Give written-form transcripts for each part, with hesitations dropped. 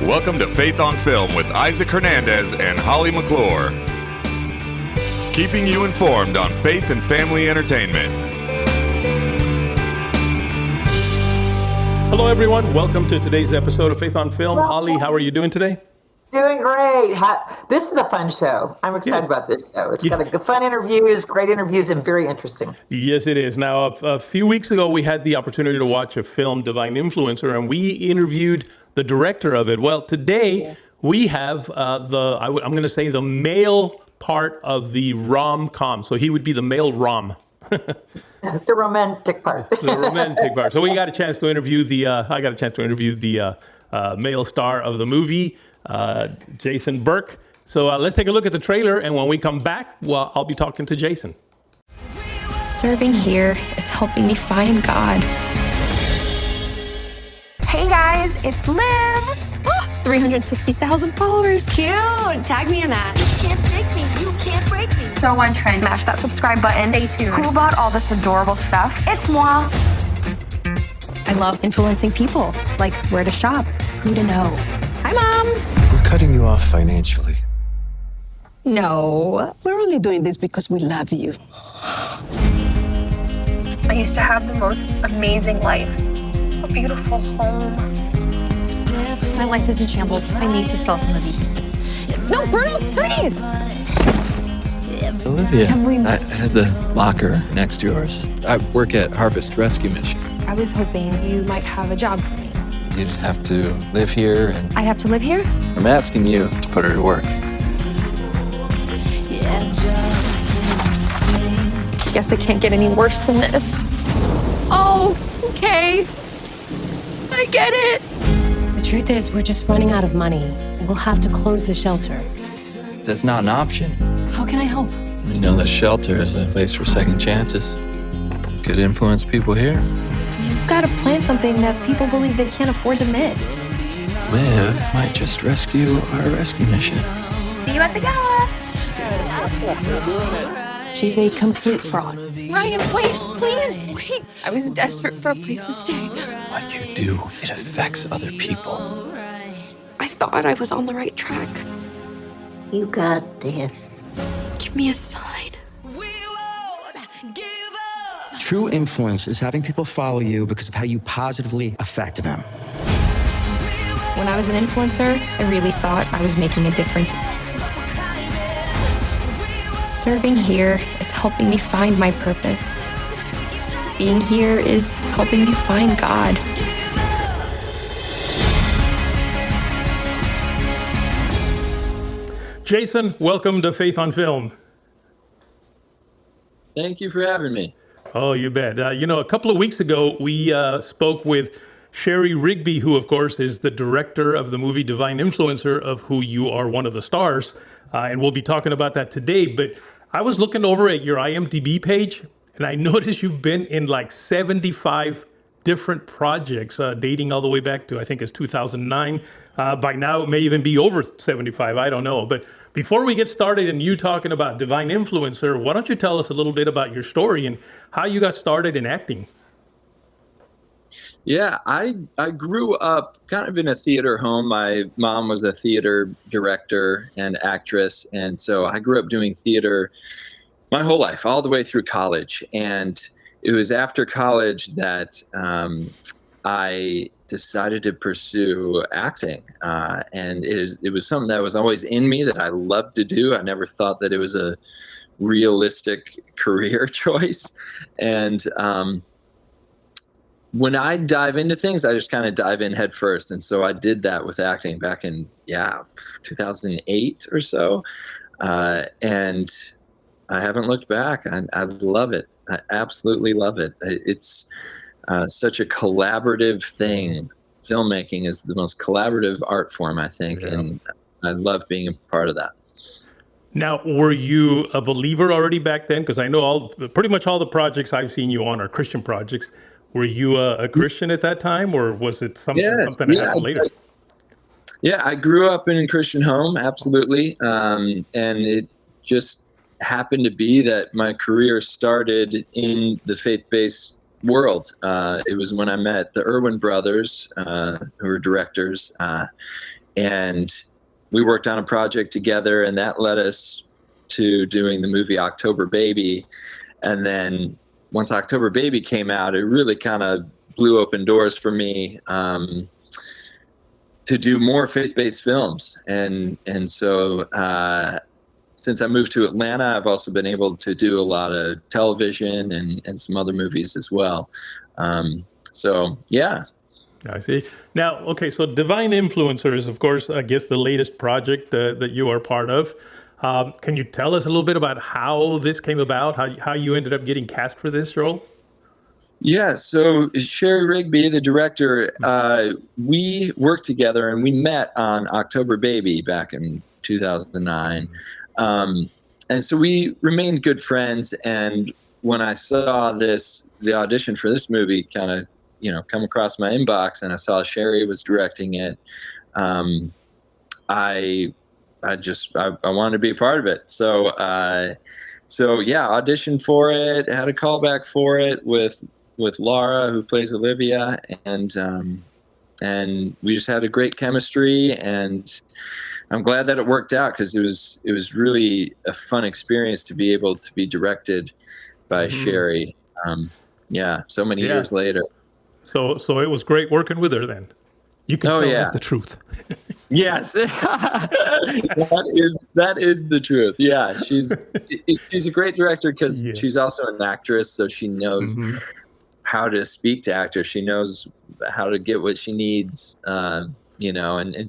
Welcome to Faith on Film with Isaac Hernandez and Holly McClure. Keeping you informed on faith and family entertainment. Hello, everyone. Welcome to today's episode of Faith on Film. Holly, how are you doing today? Doing great. This is a fun show. I'm excited about this show. It's got fun interviews, great interviews, and very interesting. Yes, it is. Now, a few weeks ago, we had the opportunity to watch a film, Divine Influencer, and we interviewed the director of it. Well, today we have I'm going to say the male part of the rom-com. So he would be the male rom. The romantic part. The romantic part. So we got a chance to interview I got a chance to interview the male star of the movie, Jason Burke. So let's take a look at the trailer, and when we come back, well, I'll be talking to Jason. Serving here is helping me find God. Hey guys, it's Liv. Oh, 360,000 followers. Cute. Tag me in that. You can't shake me. You can't break me. So on trend, smash that subscribe button. Stay tuned. Who bought all this adorable stuff? It's moi. I love influencing people, like where to shop, who to know. Hi, Mom. We're cutting you off financially. No. We're only doing this because we love you. I used to have the most amazing life. A beautiful home. My life is in shambles. I need to sell some of these. No, Bruno, freeze! Olivia, I had the locker next to yours. I work at Harvest Rescue Mission. I was hoping you might have a job for me. You'd have to live here, and I'd have to live here? I'm asking you to put her to work. Guess it can't get any worse than this. Oh, okay. I get it. The truth is, we're just running out of money. We'll have to close the shelter. That's not an option. How can I help? You know, the shelter is a place for second chances. Could influence people here. You've got to plan something that people believe they can't afford to miss. Liv might just rescue our rescue mission. See you at the gala. She's a complete fraud. Ryan, wait, please, wait. I was desperate for a place to stay. What you do, it affects other people. I thought I was on the right track. You got this. Give me a sign. True influence is having people follow you because of how you positively affect them. When I was an influencer, I really thought I was making a difference. Serving here is helping me find my purpose. Being here is helping me find God. Jason, welcome to Faith on Film. Thank you for having me. Oh, you bet. A couple of weeks ago, we spoke with Sherry Rigby, who, of course, is the director of the movie Divine Influencer, of who you are one of the stars. And we'll be talking about that today. But I was looking over at your IMDb page, and I noticed you've been in like 75 different projects, dating all the way back to, I think it's 2009. By now, it may even be over 75. I don't know. But before we get started and you talking about Divine Influencer, why don't you tell us a little bit about your story and how you got started in acting? Yeah, I grew up kind of in a theater home. My mom was a theater director and actress, and so I grew up doing theater my whole life, all the way through college. And it was after college that I decided to pursue acting, and it was something that was always in me that I loved to do. I never thought that it was a realistic career choice, and when I dive into things, I just kind of dive in head first. And so I did that with acting back in 2008 or so, and I haven't looked back. I love it. I absolutely love it. It's such a collaborative thing. Filmmaking is the most collaborative art form, I think, and I love being a part of that. Now, were you a believer already back then? Because I know pretty much all the projects I've seen you on are Christian projects. Were you a Christian at that time, or was it something that happened later? Yeah, I grew up in a Christian home, absolutely, and it just happened to be that my career started in the faith-based world. It was when I met the Irwin brothers, who were directors, And we worked on a project together, and that led us to doing the movie October Baby. And then once October Baby came out, it really kind of blew open doors for me to do more faith-based films. And so since I moved to Atlanta, I've also been able to do a lot of television and some other movies as well. So, yeah. I see. Now, okay, so Divine Influencer is, of course, I guess the latest project that you are part of. Can you tell us a little bit about how this came about, how you ended up getting cast for this role? Yeah, so Sherry Rigby, the director, we worked together and we met on October Baby back in 2009. And so we remained good friends. And when I saw the audition for this movie kind of, come across my inbox, and I saw Sherry was directing it, I wanted to be a part of it. So yeah, auditioned for it, had a callback for it with Laura, who plays Olivia, and we just had a great chemistry, and I'm glad that it worked out, because it was really a fun experience to be able to be directed by Sherry. So many years later. So it was great working with her then. You can tell us the truth. Yes, that is the truth. Yeah, she's a great director, because she's also an actress, so she knows how to speak to actors. She knows how to get what she needs, and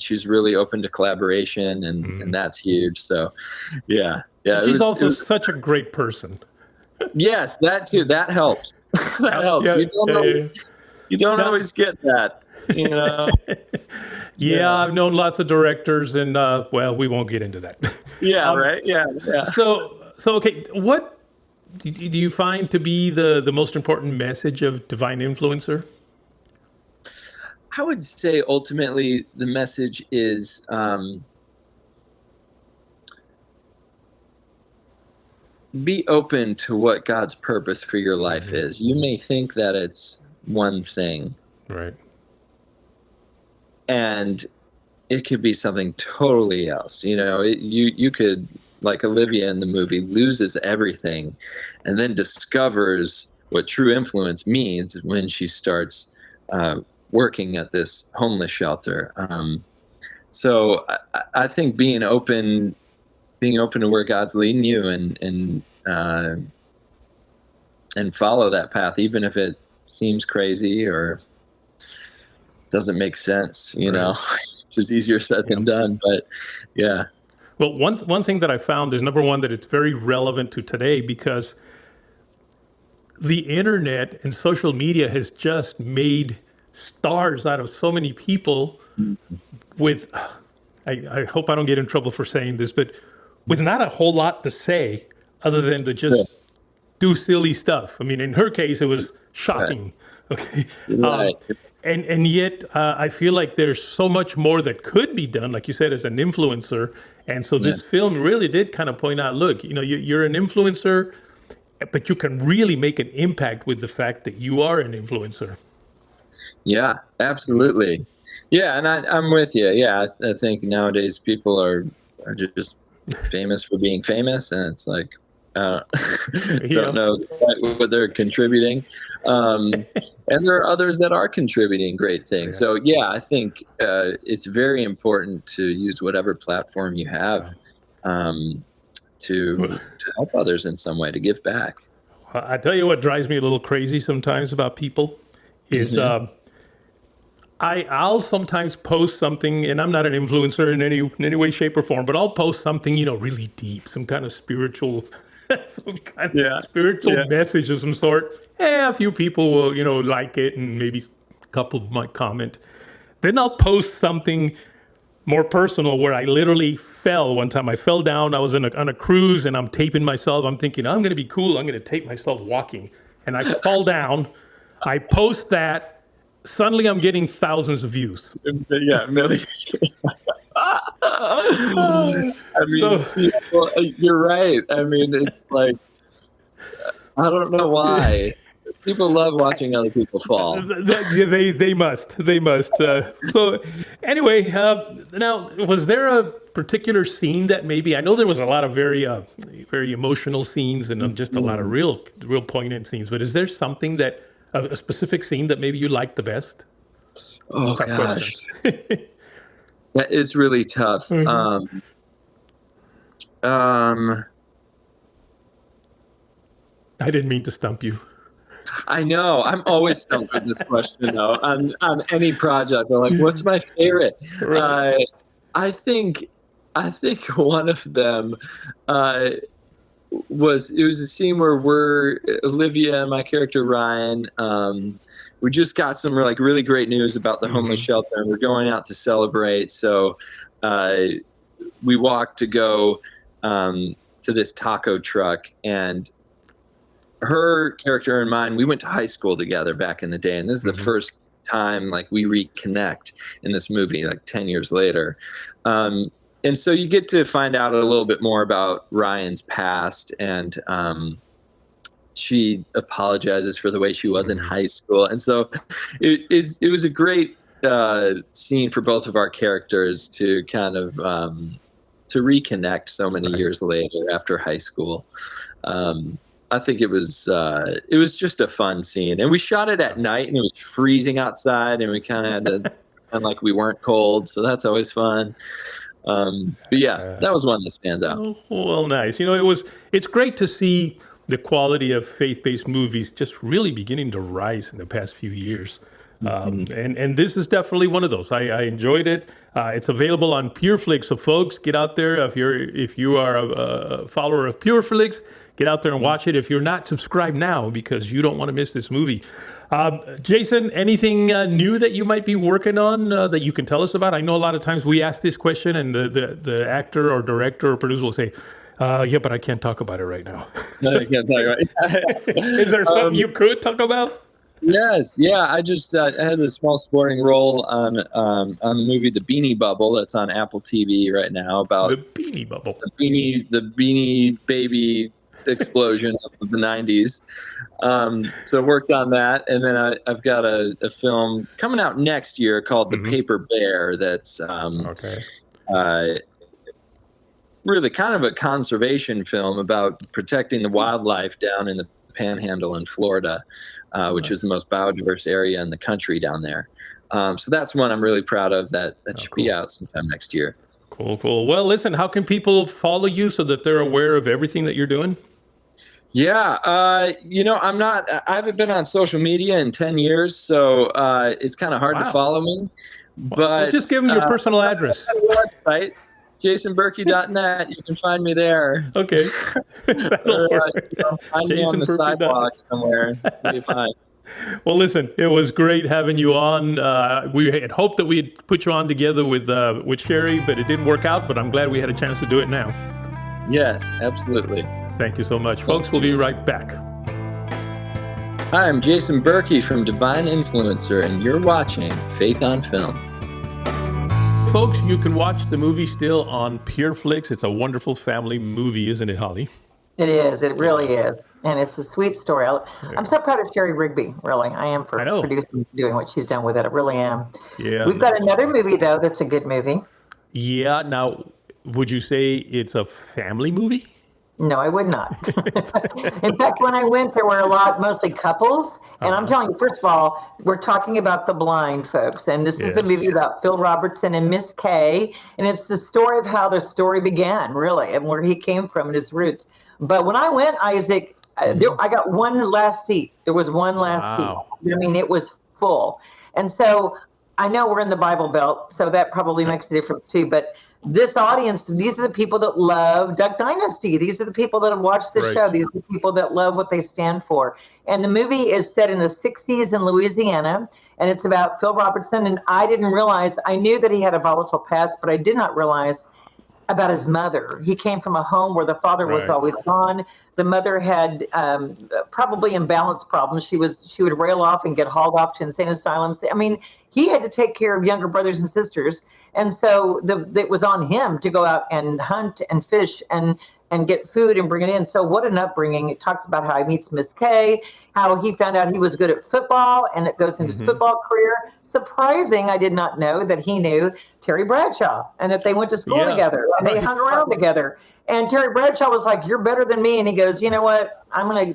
she's really open to collaboration, and that's huge. So, yeah. She's also such a great person. Yes, that too. That helps. That helps. You don't always get that. I've known lots of directors, and we won't get into that. Right. Yeah. So okay, what do you find to be the most important message of Divine Influencer? I would say ultimately the message is be open to what God's purpose for your life is. You may think that it's one thing, right? And it could be something totally else. You could, like Olivia in the movie, loses everything and then discovers what true influence means when she starts working at this homeless shelter. So I think being open to where God's leading you, and follow that path, even if it seems crazy or doesn't make sense, which is easier said than done, but yeah. Well, one thing that I found is, number one, that it's very relevant to today, because the internet and social media has just made stars out of so many people with, I hope I don't get in trouble for saying this, but with not a whole lot to say other than to just do silly stuff. I mean, in her case, it was shopping. Right. Okay. Right. And yet I feel like there's so much more that could be done, like you said, as an influencer. And so this film really did kind of point out, look, you're an influencer, but you can really make an impact with the fact that you are an influencer. Yeah, absolutely. Yeah, and I'm with you. Yeah, I think nowadays people are just famous for being famous, and it's like, don't know quite what they're contributing. And there are others that are contributing great things. So yeah, I think it's very important to use whatever platform you have to help others in some way, to give back. I tell you what drives me a little crazy sometimes about people is I'll sometimes post something, and I'm not an influencer in any way, shape, or form, but I'll post something, really deep, some kind of spiritual message of some sort. A few people will, like it, and maybe a couple might comment. Then I'll post something more personal, where I literally fell one time. I fell down. I was on a cruise, and I'm taping myself. I'm thinking, I'm going to be cool. I'm going to tape myself walking. And I fall down. I post that. Suddenly, I'm getting thousands of views. Yeah, millions. I mean, you're right. I mean, it's like, I don't know why. People love watching other people fall. They must. So anyway, Now, was there a particular scene that maybe, I know there was a lot of very emotional scenes and just a lot of real poignant scenes, but is there something that, a specific scene that maybe you liked the best? Oh, Tough gosh. That is really tough. I didn't mean to stump you. I know. I'm always stumped with this question, though. On any project, they're like, "What's my favorite?" Right. I think one of them was a scene where Olivia and my character Ryan. We just got some really great news about the homeless shelter, and we're going out to celebrate. So we walked to go to this taco truck, and her character and mine, we went to high school together back in the day, and this is the first time we reconnect in this movie 10 years later. And so you get to find out a little bit more about Ryan's past, and she apologizes for the way she was in high school. And so it was a great scene for both of our characters to kind of to reconnect so many years later after high school. I think it was just a fun scene, and we shot it at night, and it was freezing outside, and we kind of had to pretend like we weren't cold, so that's always fun. But yeah, that was one that stands out. Oh, well, nice. It's great to see the quality of faith-based movies just really beginning to rise in the past few years. And this is definitely one of those. I enjoyed it. It's available on PureFlix. So folks, get out there. If you are a follower of PureFlix, get out there and watch it. If you're not, subscribe now because you don't want to miss this movie. Jason, anything new that you might be working on that you can tell us about? I know a lot of times we ask this question and the actor or director or producer will say, yeah, but I can't talk about it right now. No, I can't talk about it. Is there something you could talk about? Yes, yeah. I just I had a small supporting role on the movie The Beanie Bubble that's on Apple TV right now about the Beanie Bubble, the Beanie Baby explosion of the 90s. So worked on that, and then I've got a film coming out next year called The Paper Bear. That's really kind of a conservation film about protecting the wildlife down in the Panhandle in Florida, which is the most biodiverse area in the country down there. So that's one I'm really proud of. That should be out sometime next year. Cool. Well, listen, how can people follow you so that they're aware of everything that you're doing? Yeah, I haven't been on social media in 10 years, so it's kind of hard to follow me. But well, just give them your personal address. Website, jasonburkey.net. You can find me there. Okay. Find me on the sidewalk somewhere. You'll be fine. Well, listen, it was great having you on. We had hoped that we'd put you on together with Sherry, but it didn't work out. But I'm glad we had a chance to do it now. Yes, absolutely. Thank you so much. Folks, we'll be right back. Hi, I'm Jason Burkey from Divine Influencer, and you're watching Faith on Film. Folks, you can watch the movie still on PureFlix. It's a wonderful family movie, isn't it, Holly? It is. It really is. And it's a sweet story. I'm so proud of Sherry Rigby, really. I am for producing, doing what she's done with it. I really am. Yeah. We've got another movie, though, that's a good movie. Yeah. Now, would you say it's a family movie? No, I would not. In fact, when I went, there were mostly couples. And I'm telling you, first of all, we're talking about The Blind, folks. And this is a movie about Phil Robertson and Miss Kay. And it's the story of how the story began, really, and where he came from and his roots. But when I went, Isaac, I got one last seat. There was one last seat. I mean, it was full. And so I know we're in the Bible Belt, so that probably makes a difference too. But this audience, these are the people that love Duck Dynasty. These are the people that have watched the show. These are the people that love what they stand for. And the movie is set in the 60s in Louisiana, and it's about Phil Robertson. And I didn't realize, I knew that he had a volatile past, but I did not realize about his mother. He came from a home where the father was always gone. The mother had probably imbalance problems. She would rail off and get hauled off to insane asylums. I mean, he had to take care of younger brothers and sisters. And so it was on him to go out and hunt and fish and get food and bring it in. So what an upbringing. It talks about how he meets Miss Kay, how he found out he was good at football, and it goes into his football career. surprising. I did not know that he knew Terry Bradshaw and that they went to school together and they hung around together. And Terry Bradshaw was like, "You're better than me." And he goes, "You know what? I'm gonna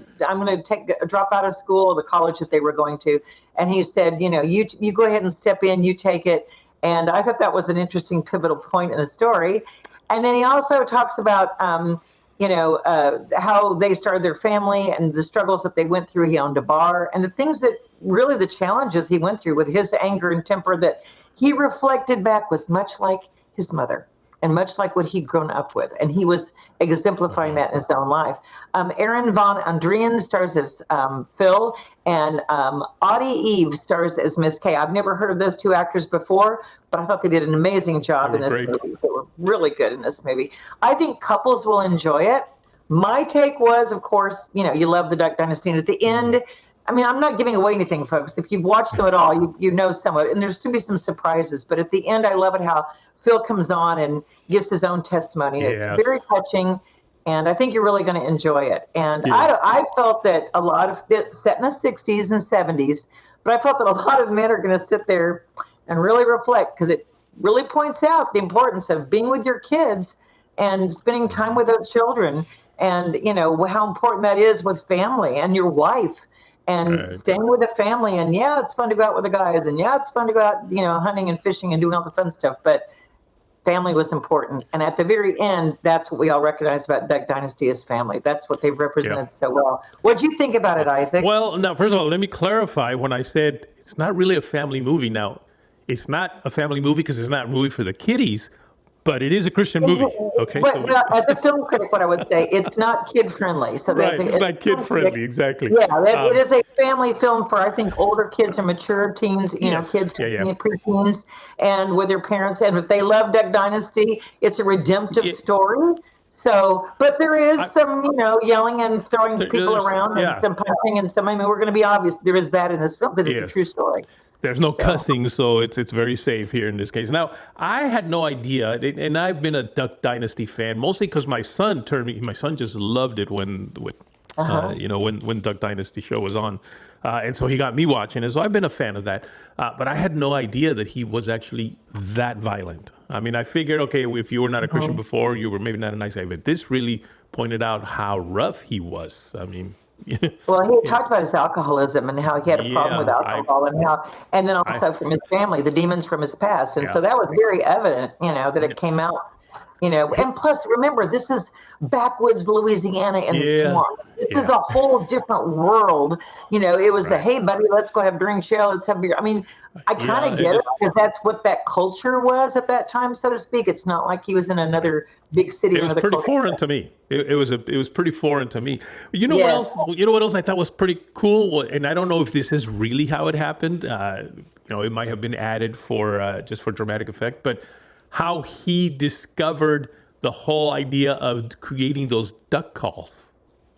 drop out of school, the college that they were going to." And he said, "You go ahead and step in, you take it." And I thought that was an interesting pivotal point in the story. And then he also talks about, how they started their family and the struggles that they went through. He owned a bar and the things that really the challenges he went through with his anger and temper that he reflected back was much like his mother and much like what he'd grown up with. And he was exemplifying that in his own life. Aaron Von Andrian stars as Phil, and Audie Eve stars as Miss Kay. I've never heard of those two actors before, but I thought they did an amazing job in this movie. They were really good in this movie. I think couples will enjoy it. My take was, of course, you love the Duck Dynasty, and at the end, I mean, I'm not giving away anything, folks. If you've watched them at all, you know some of it, and there's going to be some surprises. But at the end, I love it how Phil comes on and gives his own testimony. Yes. It's very touching, and I think you're really going to enjoy it. And I felt that a lot of it set in the 60s and 70s, but I felt that a lot of men are going to sit there and really reflect, because it really points out the importance of being with your kids and spending time with those children, and how important that is with family and your wife. And staying with the family, and it's fun to go out with the guys, and it's fun to go out, hunting and fishing and doing all the fun stuff. But family was important, and at the very end, that's what we all recognize about Duck Dynasty as family. That's what they've represented so well. What do you think about it, Isaac? Well, now, first of all, let me clarify. When I said it's not really a family movie, now it's not a family movie because it's not a movie for the kiddies. But it is a Christian movie, okay? As a film critic, what I would say, it's not kid-friendly. So it's not kid-friendly, exactly. Yeah, it is a family film for, I think, older kids and mature teens, kids, preteens, and with their parents. And if they love Duck Dynasty, it's a redemptive story. So, but there is some, yelling and throwing people around and some punching and some, we're going to be obvious. There is that in this film because it's a true story. There's no cussing, so it's very safe here in this case. Now, I had no idea, and I've been a Duck Dynasty fan, mostly because my son just loved it when Duck Dynasty show was on. And so he got me watching it, so I've been a fan of that. But I had no idea that he was actually that violent. I mean, I figured, okay, if you were not a Christian before, you were maybe not a nice guy, but this really pointed out how rough he was. I mean... Well, he talked about his alcoholism and how he had a problem with alcohol, and then also from his family, the demons from his past, and so that was very evident, that it came out, and plus, remember, this is backwoods Louisiana in the swamp. This is a whole different world. It was hey, buddy, let's go have drink, shell, let's have beer. I mean, I kind of get it because that's what that culture was at that time, so to speak. It's not like he was in another big city. It was pretty foreign to me. It was pretty foreign to me. You know what else? You know what else I thought was pretty cool, and I don't know if this is really how it happened. It might have been added for just for dramatic effect, but how he discovered the whole idea of creating those duck calls.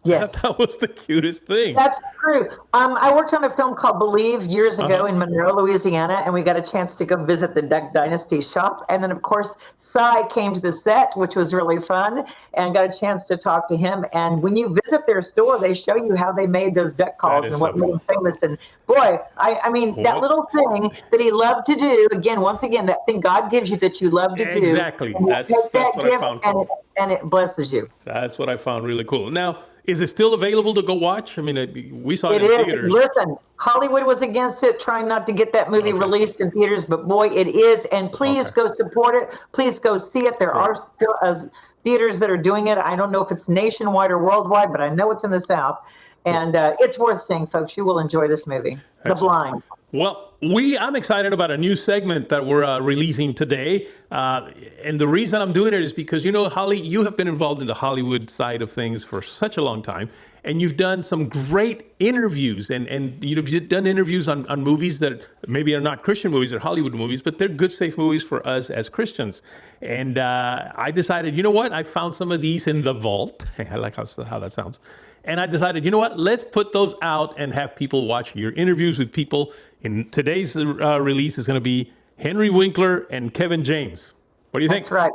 Yes. That was the cutest thing. That's true. I worked on a film called Believe years ago in Monroe, Louisiana, and we got a chance to go visit the Duck Dynasty shop. And then, of course, Cy came to the set, which was really fun, and got a chance to talk to him. And when you visit their store, they show you how they made those duck calls and what made them famous. And boy, I mean, that little thing that he loved to do, once again, that thing God gives you that you love to do. Exactly. That's what I found cool. And it blesses you. That's what I found really cool. Now, is it still available to go watch? I mean, we saw it in theaters. Listen, Hollywood was against it, trying not to get that movie released in theaters, but boy, it is. And please go support it. Please go see it. There are still theaters that are doing it. I don't know if it's nationwide or worldwide, but I know it's in the South. And it's worth seeing, folks. You will enjoy this movie. Excellent. The Blind. Well, I'm excited about a new segment that we're releasing today. And the reason I'm doing it is because, Holly, you have been involved in the Hollywood side of things for such a long time. And you've done some great interviews. And you've done interviews on movies that maybe are not Christian movies or Hollywood movies, but they're good, safe movies for us as Christians. And I decided, I found some of these in the vault. I like how that sounds. And I decided, let's put those out and have people watch your interviews with people. In today's release is going to be Henry Winkler and Kevin James. What do you think? That's right.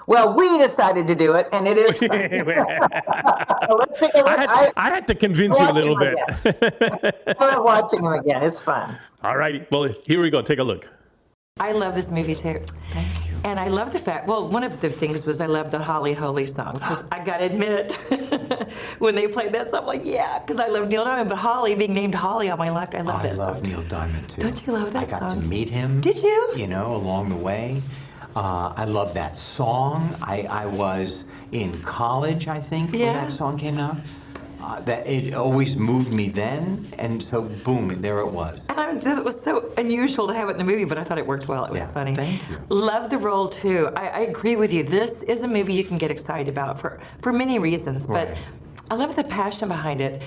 Well, we decided to do it, and it is fun. Let's take a look. I had to convince you a little bit. I love watching them again. It's fun. All right. Well, here we go. Take a look. I love this movie too. Thank you. And I love the fact, well, one of the things was I love the Holly Holy song, because I gotta admit, when they played that song, I'm like, yeah, because I love Neil Diamond, but Holly, being named Holly all my life, I love that song. I love Neil Diamond too. Don't you love that song? I got to meet him. Did you? You know, along the way. I love that song. I was in college, I think, when that song came out. That it always moved me then, and so boom, and there it was. And it was so unusual to have it in the movie, but I thought it worked well. It was funny. Thank you. Love the role too. I agree with you. This is a movie you can get excited about for many reasons, but I love the passion behind it,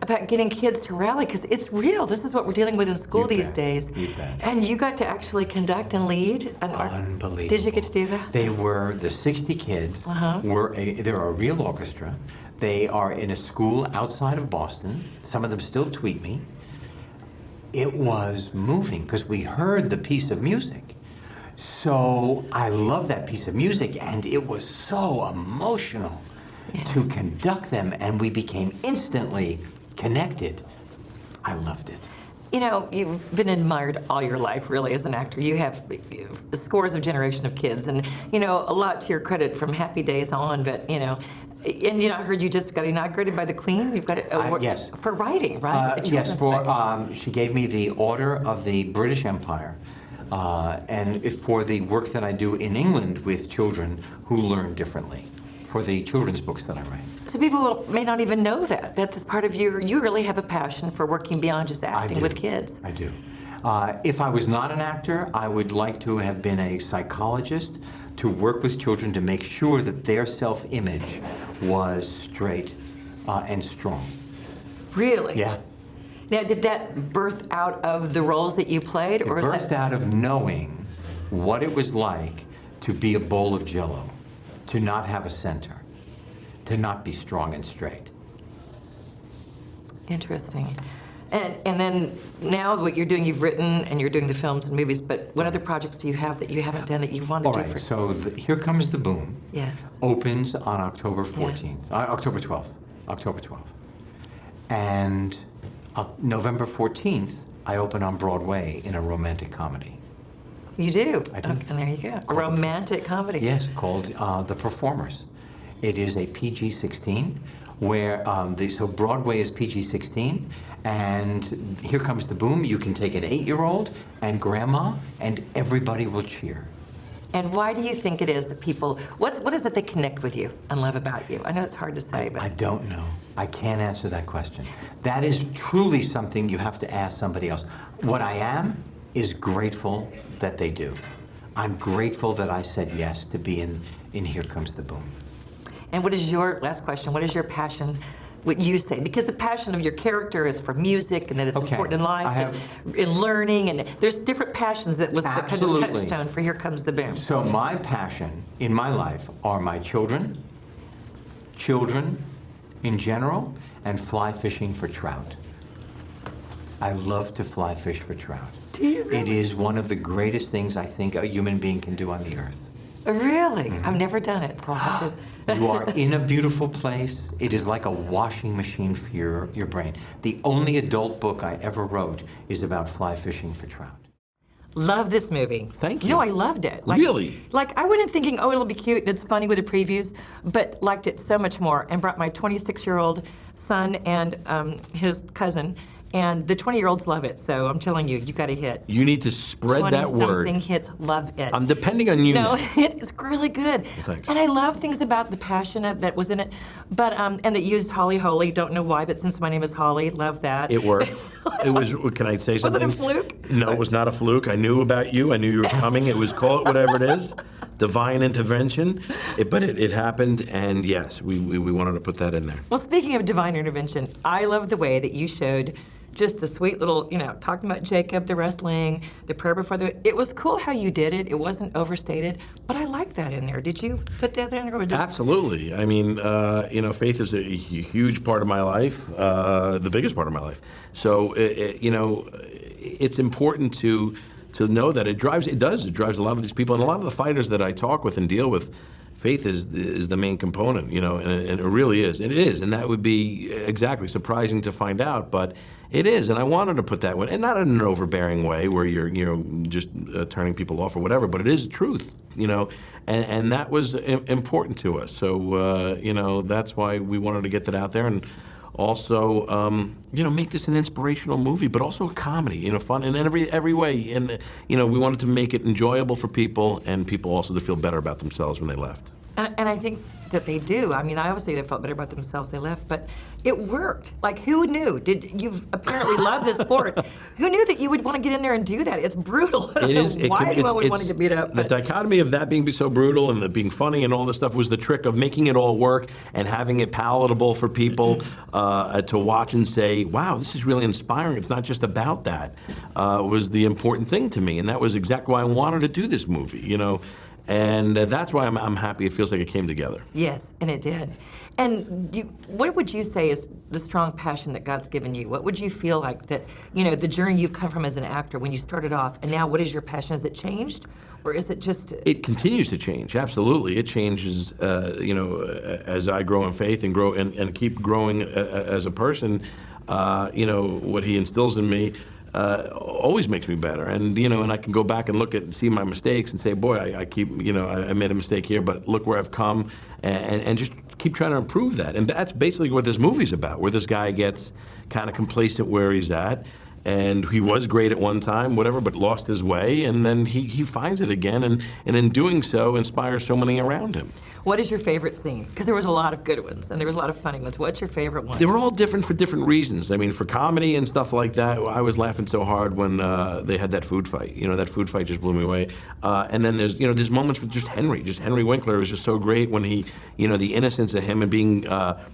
about getting kids to rally, because it's real. This is what we're dealing with in school these days. You bet. And you got to actually conduct and lead an Unbelievable. Did you get to do that? They were, the 60 kids they're a real orchestra. They are in a school outside of Boston. Some of them still tweet me. It was moving because we heard the piece of music. So I love that piece of music, and it was so emotional to conduct them, and we became instantly connected. I loved it. You know, you've been admired all your life, really, as an actor. You have scores of generation of kids, and, you know, a lot to your credit from Happy Days on, but, you know, and, you know, I heard you just got inaugurated by the Queen. You've got an award for writing, right? Yes, she gave me the Order of the British Empire, and for the work that I do in England with children who learn differently, for the children's books that I write. So people may not even know that. That's part of you really have a passion for working beyond just acting with kids. I do. If I was not an actor, I would like to have been a psychologist to work with children to make sure that their self-image was straight and strong. Really? Yeah. Now, did that birth out of the roles that you played? Or it birthed out of knowing what it was like to be a bowl of Jell-O, to not have a center, to not be strong and straight. Interesting. And then now what you're doing, you've written and you're doing the films and movies, but what other projects do you have that you haven't done that you want to do for? So Here Comes the Boom opens on October 14th, October 12th, October 12th. And November 14th, I open on Broadway in a romantic comedy. You do? I do. Okay, and there you go. A romantic comedy. Yes, called The Performers. It is a PG-16, where so Broadway is PG-16, and Here Comes the Boom. You can take an 8-year-old and grandma, and everybody will cheer. And why do you think it is that people, what is it they connect with you and love about you? I know it's hard to say, but... I don't know. I can't answer that question. That is truly something you have to ask somebody else. What I am is grateful that they do. I'm grateful that I said yes to be in Here Comes the Boom. And what is your, last question, what is your passion, what you say? Because the passion of your character is for music and that it's important in life, and in learning, and there's different passions that was the kind of touchstone for Here Comes the Boom. So my passion in my life are my children in general, and fly fishing for trout. I love to fly fish for trout. Do you really? It is one of the greatest things I think a human being can do on the earth. Really? I've never done it, so I'll have to... You are in a beautiful place. It is like a washing machine for your brain. The only adult book I ever wrote is about fly fishing for trout. Love this movie. Thank you. No, I loved it. Really? Like, I went in thinking, oh, it'll be cute and it's funny with the previews, but liked it so much more and brought my 26-year-old son and his cousin, and the 20-year-olds love it, so I'm telling you, you got to hit. You need to spread that word. 20-something hits love it. I'm depending on you. No, it is really good. Well, thanks. And I love things about the passion that was in it, but and that used Holly Holy. Don't know why, but since my name is Holly, love that. It worked. It was. Can I say something? Was it a fluke? No, it was not a fluke. I knew about you. I knew you were coming. It was, call it whatever it is, divine intervention. But it happened, and yes, we wanted to put that in there. Well, speaking of divine intervention, I love the way that you showed just the sweet little, talking about Jacob, the wrestling, the prayer before it was cool how you did it. It wasn't overstated, but I like that in there. Did you put that in there? Absolutely. I mean, faith is a huge part of my life, the biggest part of my life. So, it's important to to know that it drives a lot of these people, and a lot of the fighters that I talk with and deal with. Faith is the main component, and it really is. It is, and that would be exactly surprising to find out, but it is. And I wanted to put that one, and not in an overbearing way where you're just turning people off or whatever, but it is the truth, and that was important to us. So that's why we wanted to get that out there, and also make this an inspirational movie, but also a comedy, fun in every way. And we wanted to make it enjoyable for people, and people also to feel better about themselves when they left. And I think that they do. I mean, obviously they felt better about themselves, they left, but it worked. Like, who knew? You've apparently loved this sport. Who knew that you would want to get in there and do that? It's brutal. I don't know why anyone would want to get beat up. The dichotomy of that being so brutal and being funny and all this stuff was the trick of making it all work and having it palatable for people to watch and say, wow, this is really inspiring. It's not just about that, was the important thing to me. And that was exactly why I wanted to do this movie, And that's why I'm happy it feels like it came together. Yes, and it did. And what would you say is the strong passion that God's given you? What would you feel like that, the journey you've come from as an actor when you started off, and now what is your passion? Has it changed? Or is it just... It continues to change, absolutely. It changes, as I grow in faith and grow and keep growing as a person, what he instills in me always makes me better, and and I can go back and look at and see my mistakes and say, boy, I keep I made a mistake here, but look where I've come, and just keep trying to improve that. And that's basically what this movie's about, where this guy gets kind of complacent where he's at, and he was great at one time, whatever, but lost his way, and then he finds it again, and in doing so inspires so many around him. What is your favorite scene? Because there was a lot of good ones, and there was a lot of funny ones. What's your favorite one? They were all different for different reasons. I mean, for comedy and stuff like that, I was laughing so hard when they had that food fight. That food fight just blew me away. And then there's moments with just Henry Winkler was just so great when he, the innocence of him and being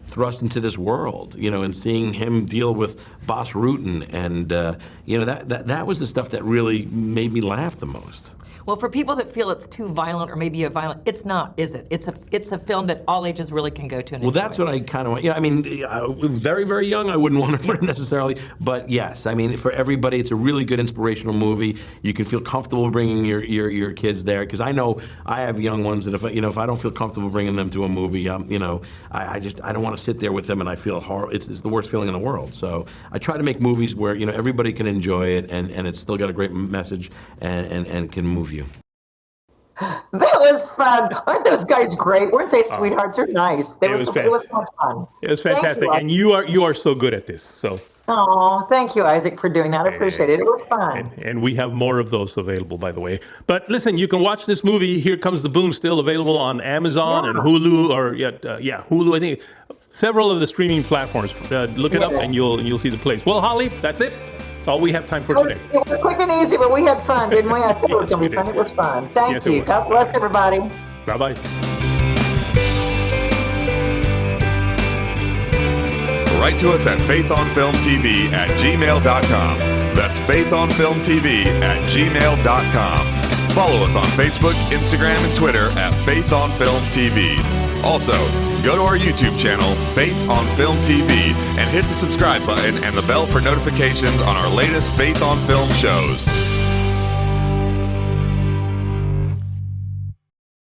thrust into this world, and seeing him deal with Boss Rutan, and that was the stuff that really made me laugh the most. Well, for people that feel it's too violent or maybe it's not, is it? It's a film that all ages really can go to and enjoy. That's what I kind of want. Yeah, I mean, very, very young, I wouldn't want to put it necessarily, but yes, I mean, for everybody, it's a really good inspirational movie. You can feel comfortable bringing your kids there, because I know I have young ones that if I don't feel comfortable bringing them to a movie, I don't want to sit there with them and I feel horrible. It's the worst feeling in the world. So I try to make movies where everybody can enjoy it and it's still got a great message and can move you. That was fun. Aren't those guys great? Weren't they sweethearts? They're nice. It was much fun. It was fantastic, and you are so good at this. So. Oh, thank you, Isaac, for doing that. I appreciate it. It was fun. And we have more of those available, by the way. But listen, you can watch this movie, Here Comes the Boom, still available on Amazon and Hulu, or Hulu. I think several of the streaming platforms. Look it up, and you'll see the place. Well, Holly, that's it. That's all we have time for today. It was quick and easy, but we had fun, didn't we? I thought it was going to be fun. It was fun. Thank you. God bless everybody. Bye-bye. Write to us at faithonfilmtv@gmail.com. That's faithonfilmtv@gmail.com. Follow us on Facebook, Instagram, and Twitter at Faith on Film TV. Also, go to our YouTube channel, Faith on Film TV, and hit the subscribe button and the bell for notifications on our latest Faith on Film shows.